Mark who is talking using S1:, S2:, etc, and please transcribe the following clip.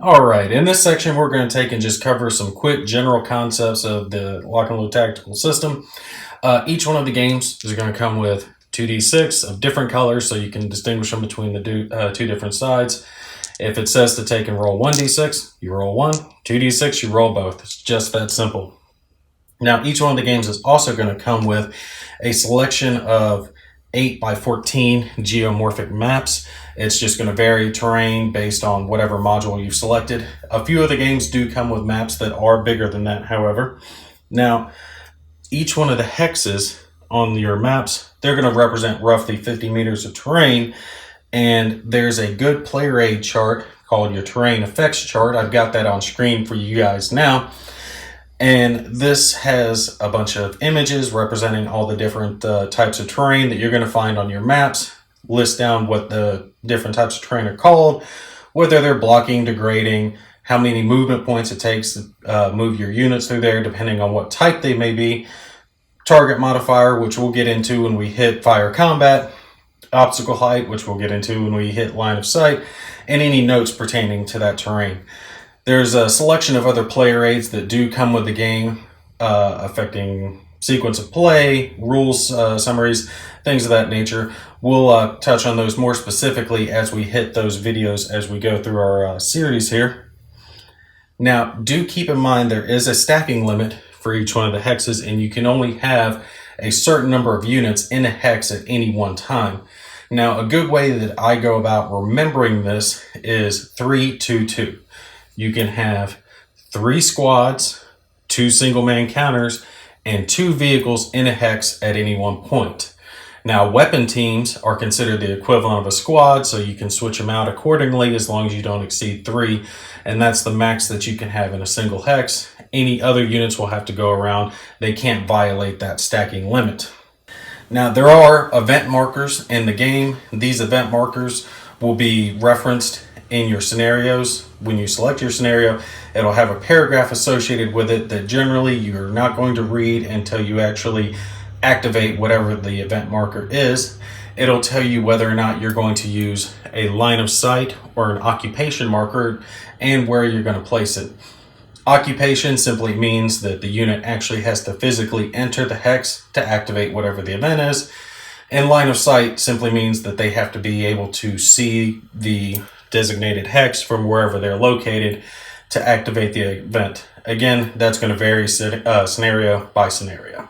S1: All right, in this section, we're going to take and just cover some quick general concepts of the lock and load tactical system. Each one of the games is going to come with 2d6 of different colors, so you can distinguish them between the two different sides. If it says to take and roll 1d6, you roll 1, 2d6, you roll both. It's just that simple. Now, each one of the games is also going to come with a selection of 8 by 14 geomorphic maps. It's just going to vary terrain based on whatever module you've selected. A few of the games do come with maps that are bigger than that, however. Now, each one of the hexes on your maps, they're going to represent roughly 50 meters of terrain, and there's a good player aid chart called your terrain effects chart. I've got that on screen for you guys now. And this has a bunch of images representing all the different types of terrain that you're going to find on your maps. List down what the different types of terrain are called, whether they're blocking, degrading, how many movement points it takes to move your units through there, depending on what type they may be. Target modifier, which we'll get into when we hit fire combat. Obstacle height, which we'll get into when we hit line of sight. And any notes pertaining to that terrain. There's a selection of other player aids that do come with the game, affecting sequence of play, rules, summaries, things of that nature. We'll touch on those more specifically as we hit those videos as we go through our series here. Now, do keep in mind there is a stacking limit for each one of the hexes, and you can only have a certain number of units in a hex at any one time. Now, a good way that I go about remembering this is 3-2-2. You can have 3 squads, 2 single-man counters, and 2 vehicles in a hex at any one point. Now, weapon teams are considered the equivalent of a squad, so you can switch them out accordingly as long as you don't exceed 3, and that's the max that you can have in a single hex. Any other units will have to go around. They can't violate that stacking limit. Now, there are event markers in the game. These event markers will be referenced in your scenarios. When you select your scenario, it'll have a paragraph associated with it that generally you're not going to read until you actually activate whatever the event marker is. It'll tell you whether or not you're going to use a line of sight or an occupation marker and where you're going to place it. Occupation simply means that the unit actually has to physically enter the hex to activate whatever the event is. And line of sight simply means that they have to be able to see the designated hex from wherever they're located to activate the event. Again, that's going to vary scenario by scenario.